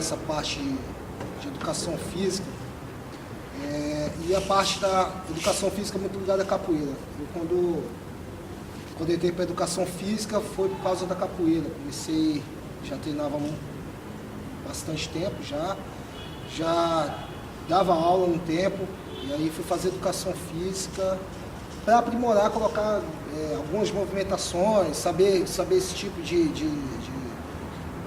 essa parte de educação física, e a parte da educação física muito ligada à capoeira. Eu, quando entrei para a educação física foi por causa da capoeira. Comecei, já treinava bastante tempo, já dava aula um tempo, e aí fui fazer educação física para aprimorar, colocar algumas movimentações, saber esse tipo de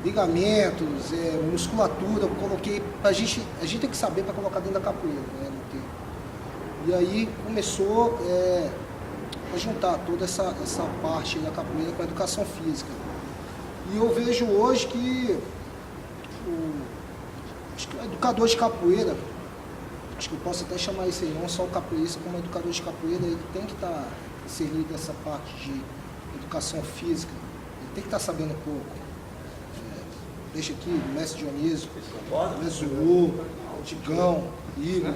ligamentos, musculatura. Eu coloquei, a gente tem que saber para colocar dentro da capoeira, né, no tempo. E aí começou a juntar toda essa parte da capoeira com a educação física. E eu vejo hoje que acho que o educador de capoeira, acho que eu posso até chamar isso aí, não só o capoeirista, como o educador de capoeira, ele tem que estar inserido nessa parte de educação física, ele tem que estar sabendo um pouco. Deixa aqui o mestre Dionísio, o mestre Zulu, o Digão, Igor.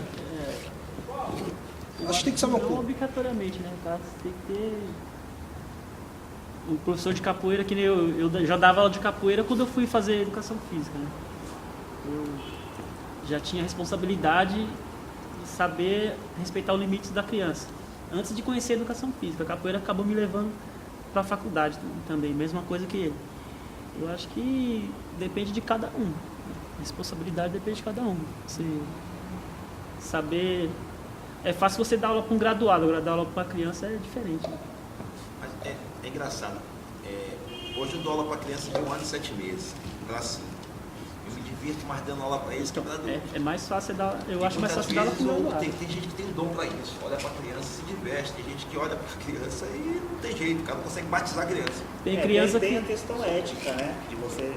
Acho que tem que saber um pouco. Não obrigatoriamente, né? Tá? Tem que ter... O professor de capoeira, que nem eu já dava aula de capoeira quando eu fui fazer educação física, né? Eu já tinha responsabilidade de saber respeitar os limites da criança. Antes de conhecer a educação física, a capoeira acabou me levando para a faculdade também, mesma coisa que ele. Eu acho que depende de cada um. A responsabilidade depende de cada um. Você saber... É fácil você dar aula para um graduado, agora dar aula para criança é diferente. Né? Mas é engraçado. Hoje eu dou aula para criança de 1 ano e 7 meses, classe 5. Eu me divirto mais dando aula para eles que para adulto. É mais fácil dar, eu acho mais fácil dar aula para um graduado. Tem gente que tem dom para isso, olha para a criança e se diverte. Tem gente que olha para a criança e não tem jeito, o cara não consegue batizar a criança. Tem criança tem que... a questão ética, né? De você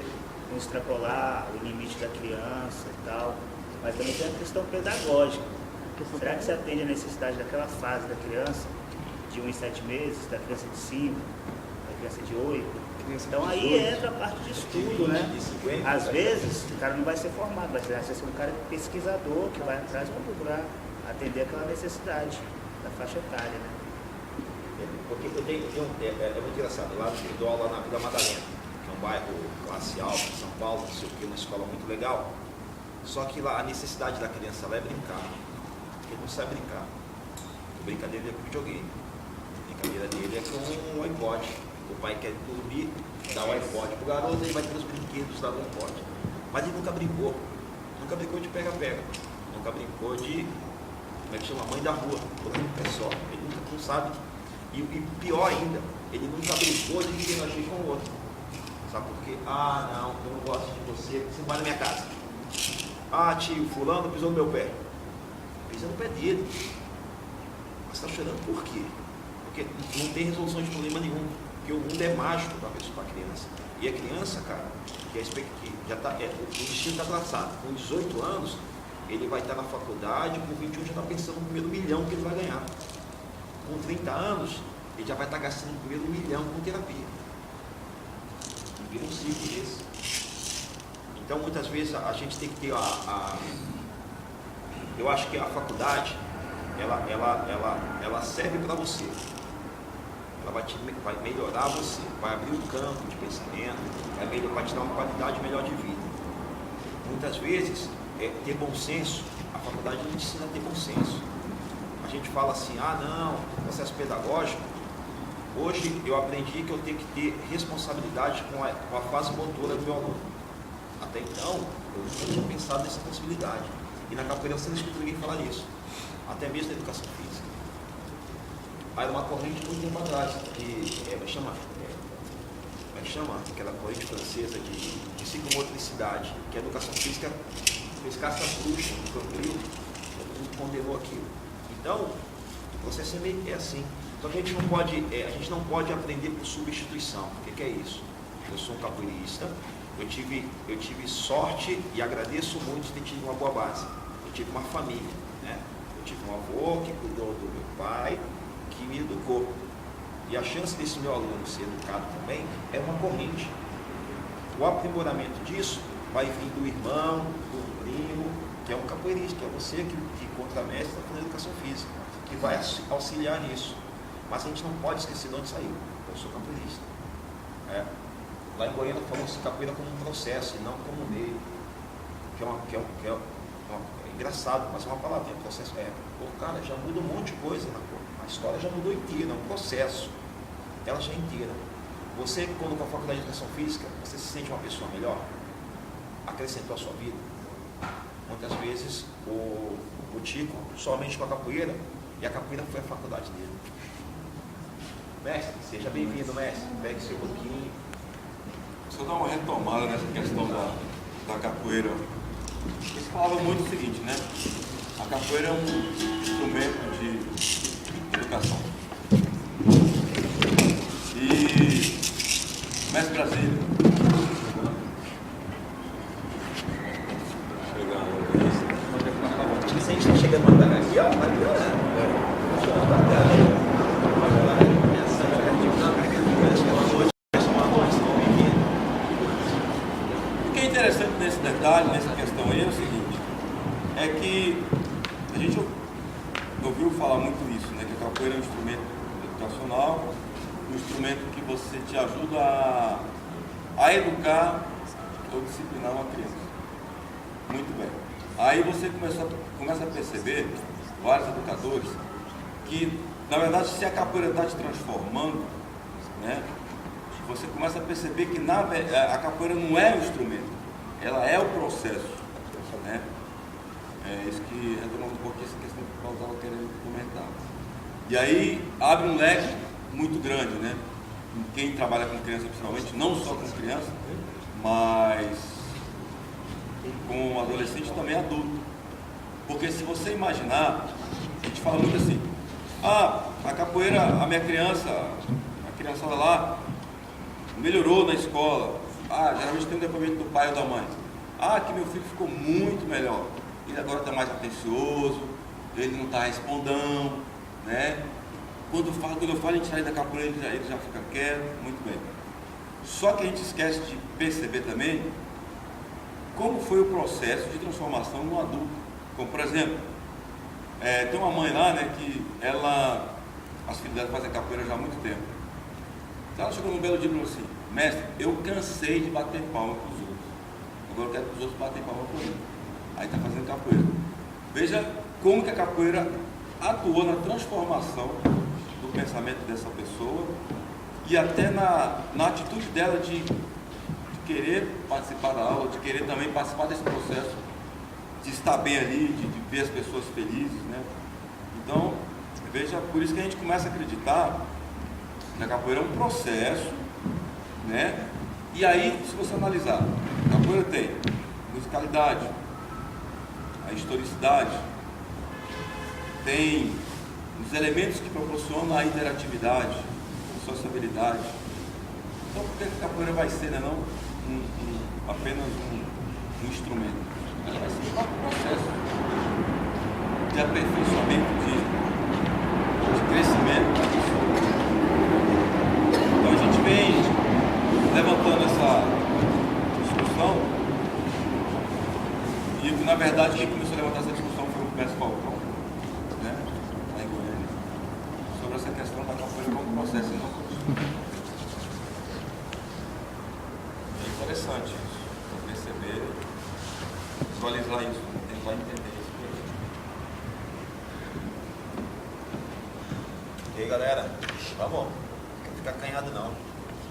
não extrapolar o limite da criança e tal. Mas também tem a questão pedagógica. Será que você atende a necessidade daquela fase da criança, de 1 e 7 meses, da criança de 5, da criança de 8? Então aí entra a parte de estudo, né? Às vezes o cara não vai ser formado, vai ser um cara pesquisador que vai atrás para procurar atender aquela necessidade da faixa etária, né? Porque é muito engraçado, lá eu dou aula na Vila Madalena, que é um bairro classe alta, São Paulo, não sei o que, uma escola muito legal. Só que lá a necessidade da criança lá é brincar. Ele não sabe brincar. A brincadeira dele é com videogame. A brincadeira dele é com o iPod. O pai quer dormir, dá o iPod pro garoto, ele vai ter os brinquedos lá do iPod. Mas ele nunca brincou. Nunca brincou de pega-pega. Nunca brincou de, como é que chama? Mãe da rua. Todo mundo é só. Ele nunca não sabe. E pior ainda, ele nunca brincou de interagir com o outro. Sabe por quê? Ah, não, eu não gosto de você não vai na minha casa. Ah, tio, fulano pisou no meu pé. Pisa no pé dele. Mas está chorando por quê? Porque não tem resolução de problema nenhum. Porque o mundo é mágico para a criança. E a criança, cara, que já tá, o destino está traçado. Com 18 anos, ele vai estar na faculdade, com 21 já está pensando no primeiro milhão que ele vai ganhar. Com 30 anos, ele já vai estar gastando o primeiro milhão com terapia. E vira um ciclo desse. Então, muitas vezes, a gente tem que ter eu acho que a faculdade, ela serve para você. Ela vai melhorar você, vai abrir um campo de pensamento, vai te dar uma qualidade melhor de vida. Muitas vezes, ter bom senso, a faculdade não ensina a ter bom senso. A gente fala assim, não, processo pedagógico. Hoje eu aprendi que eu tenho que ter responsabilidade com a fase motora do meu aluno. Até então, eu não tinha pensado nessa possibilidade. E na capoeira você não escuta ninguém falar nisso. Até mesmo na educação física. Aí uma corrente muito tempo atrás, que chama aquela corrente francesa de psicomotricidade, que a educação física fez caça bruxa no Cambril, todo mundo condenou aquilo. Então, o processo é assim. Então a gente não pode aprender por substituição. O que é isso? Eu sou um capoeirista, eu tive sorte e agradeço muito de ter tido uma boa base. Eu tive uma família, né? Eu tive um avô que cuidou do meu pai, que me educou. E a chance desse meu aluno ser educado também é uma corrente. O aprimoramento disso vai vir do irmão, do primo, que é um capoeirista, que é você que contramestre está fazendo educação física, que vai auxiliar nisso. Mas a gente não pode esquecer de onde saiu. Eu sou capoeirista. Lá em Goiânia falou-se capoeira como um processo e não como um meio. é engraçado, mas é uma palavrinha, processo pô, cara, já muda um monte de coisa, a história já mudou inteira, é um processo, ela já é inteira. Você, quando com a faculdade de educação física, você se sente uma pessoa melhor? Acrescentou a sua vida? Muitas vezes o Tico somente com a capoeira, e a capoeira foi a faculdade dele. Mestre, seja bem-vindo, mestre. Pegue seu pouquinho. Deixa eu dar uma retomada nessa questão da capoeira. Eles falavam muito o seguinte, né? A capoeira é um instrumento de educação. E Mestre Brasília. Se a gente está chegando mais devagar aqui, ó, vai piorando. O que é interessante nesse detalhe, nessa questão aí, é o seguinte, é que a gente ouviu falar muito isso, né? Que a capoeira é um instrumento educacional, um instrumento que você te ajuda a educar ou disciplinar uma criança. Muito bem. Aí você começa a perceber, vários educadores, que na verdade se a capoeira está te transformando, né? Você começa a perceber que a capoeira não é o instrumento, ela é o processo, né? É isso que retomando um pouquinho essa questão que eu estava querendo comentar. E aí abre um leque muito grande, né? Quem trabalha com criança, principalmente, não só com criança, mas com adolescente também adulto. Porque se você imaginar, a gente fala muito assim, a capoeira, a minha criança, a criançada lá, melhorou na escola. Geralmente tem um depoimento do pai ou da mãe. Que meu filho ficou muito melhor. Ele agora está mais atencioso, ele não está respondendo, né? Quando eu falo em tirar ele da capoeira, ele já fica quieto, muito bem. Só que a gente esquece de perceber também como foi o processo de transformação no adulto. Como, por exemplo, tem uma mãe lá, né, que as filhas dela fazem capoeira já há muito tempo. Ela chegou num belo dia e falou assim: mestre, eu cansei de bater palma para os outros, agora eu quero que os outros batem palma para mim. Aí está fazendo capoeira. Veja como que a capoeira atuou na transformação do pensamento dessa pessoa e até na atitude dela de querer participar da aula, de querer também participar desse processo, de estar bem ali, de ver as pessoas felizes, né? Então, veja, por isso que a gente começa a acreditar que a capoeira é um processo, né? E aí, se você analisar, a capoeira tem musicalidade, a historicidade, tem os elementos que proporcionam a interatividade, a sociabilidade. Então, por que a capoeira vai ser, né, não apenas um instrumento? Ela vai ser um processo de aperfeiçoamento, de crescimento da pessoa. Então, a gente vem levantando essa discussão e, na verdade, quem começou a levantar essa discussão foi o Mestre Falcão, né, lá em Goiânia, sobre essa questão da capoeira como processo e não como instrumento. É interessante isso, para perceber, visualizar isso, tentar entender isso. E aí, galera, vamos, não quero ficar acanhado não.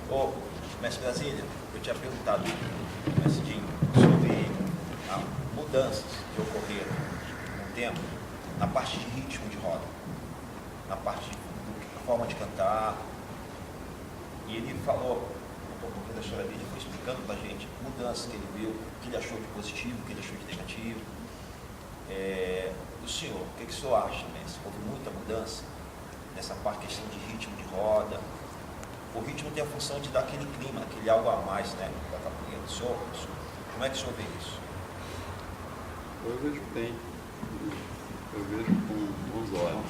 Ô, mestre Brasília, eu tinha perguntado, mestre Dinho, sobre as mudanças que ocorreram com o tempo na parte de ritmo de roda, na parte da forma de cantar. E ele falou um pouquinho da história dele, foi explicando pra gente mudanças que ele viu, o que ele achou de positivo, o que ele achou de negativo. O senhor, o que o senhor acha, mestre? Houve muita mudança nessa parte, questão de ritmo de roda. O ritmo tem a função de dar aquele clima, aquele algo a mais, né, da capoeira. O senhor, como é que o senhor vê isso? Eu vejo bem. Eu vejo com bons olhos.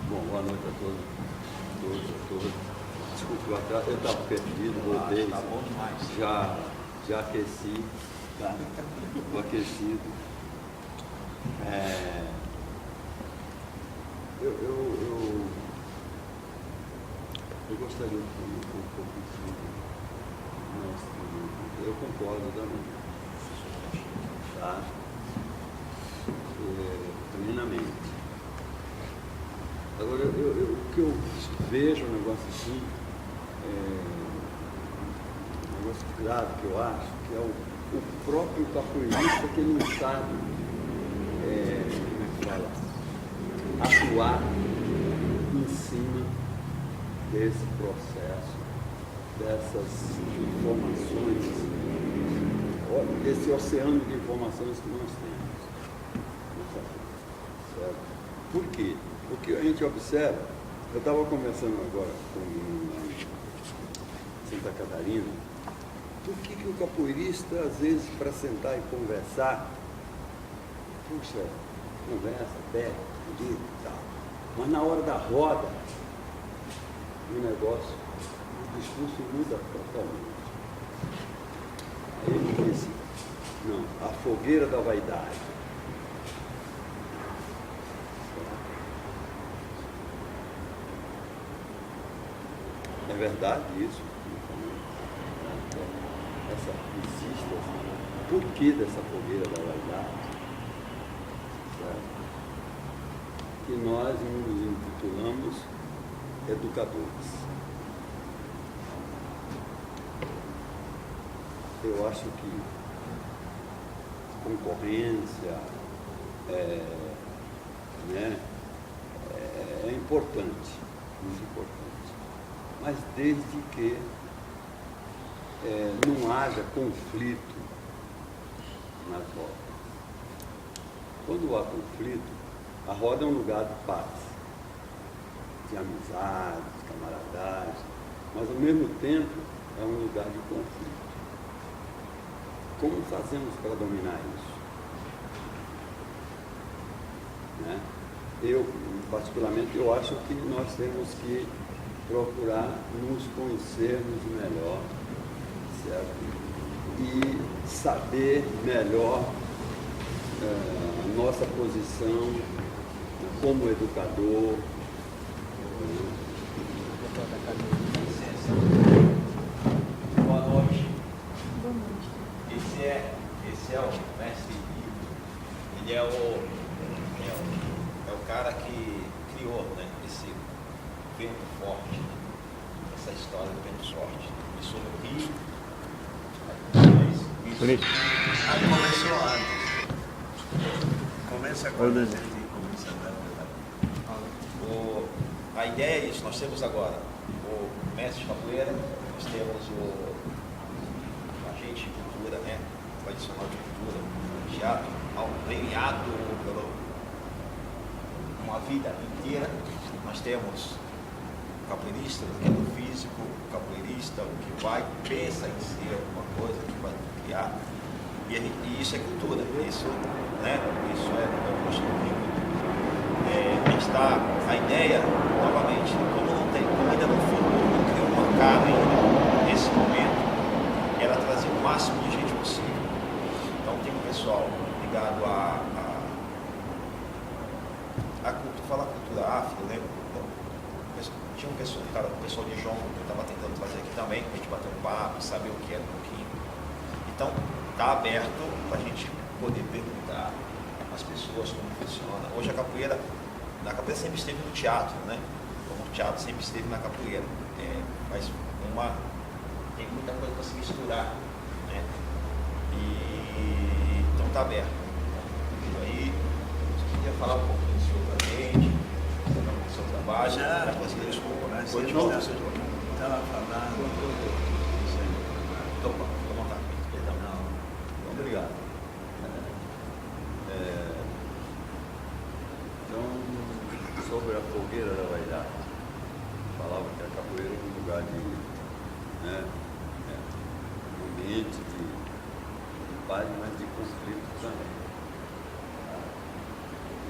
Bom, boa noite a todos. Desculpa, eu estava perdido, voltei. Tá bom demais. Já aqueci. Estou aquecido. Eu gostaria de falar um pouco de mestre. Eu concordo também. tá? Plenamente. Agora, o que eu vejo um negócio assim, um negócio grave que eu acho, que é o próprio capoeirista que ele não sabe, como é que fala, atuar em cima desse processo, dessas informações, desse oceano de informações que nós temos. Certo? Por quê? O que a gente observa, eu estava conversando agora com em Santa Catarina, por que o capoeirista, às vezes, para sentar e conversar, puxa, conversa, pega, e tal, mas na hora da roda, o negócio, o discurso muda totalmente. Aí ele disse, não, a fogueira da vaidade. É verdade isso? Existe assim. Por que dessa fogueira da vaidade? Certo? Que nós nos intitulamos educadores. Eu acho que concorrência é importante, muito importante. Mas desde que não haja conflito nas rodas. Quando há conflito, a roda é um lugar de paz, de amizade, de camaradagem, mas ao mesmo tempo é um lugar de conflito. Como fazemos para dominar isso? Né? Eu, particularmente, eu acho que nós temos que procurar nos conhecermos melhor, certo? E saber melhor a nossa posição como educador. Boa noite. Esse é o mestre Ivo. Ele é o cara que criou, né, esse vento forte, essa história do vento forte. Começou no Rio. Bonito. Aí começou antes. Começa quando a gente começa a dar. A ideia é isso, nós temos agora o mestre de capoeira, nós temos o agente de cultura, né? Tradicional de cultura, teatro, premiado por uma vida inteira. Nós temos o capoeirista, que é do físico, o capoeirista, o que pensa em ser alguma coisa, que vai criar. E isso é cultura, isso, né? Isso é o posto do a ideia, novamente, como ainda não formou, não criou uma cara ainda, nesse momento, era trazer o máximo de gente possível. Então tem um pessoal ligado a falar cultura afro, né? Tinha um pessoal de João que eu estava tentando trazer aqui também, para a gente bater um papo, saber o que era um pouquinho. Então, está aberto para a gente poder perguntar às pessoas como funciona. Hoje a capoeira sempre esteve no teatro, né? Como o teatro sempre esteve na capoeira. Mas tem muita coisa para se misturar, né? Então está aberto. E aí, você queria falar um pouco do senhor pra gente, do seu trabalho? Já, desculpa, né? Você estava falando. Opa, fica à vontade. Perdão. Não. Obrigado. Então, sobre a fogueira da vaidade, falava que a capoeira é um lugar de, um ambiente de paz, mas de conflito também.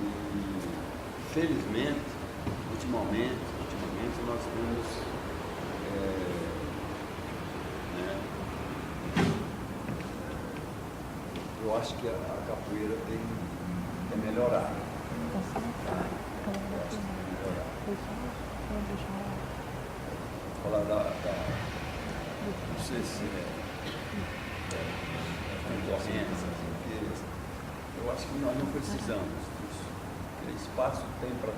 E, felizmente, ultimamente nós temos eu acho que a capoeira tem que melhorar. Falar do CC, concorrência, acho que nós não precisamos disso. Espaço tem para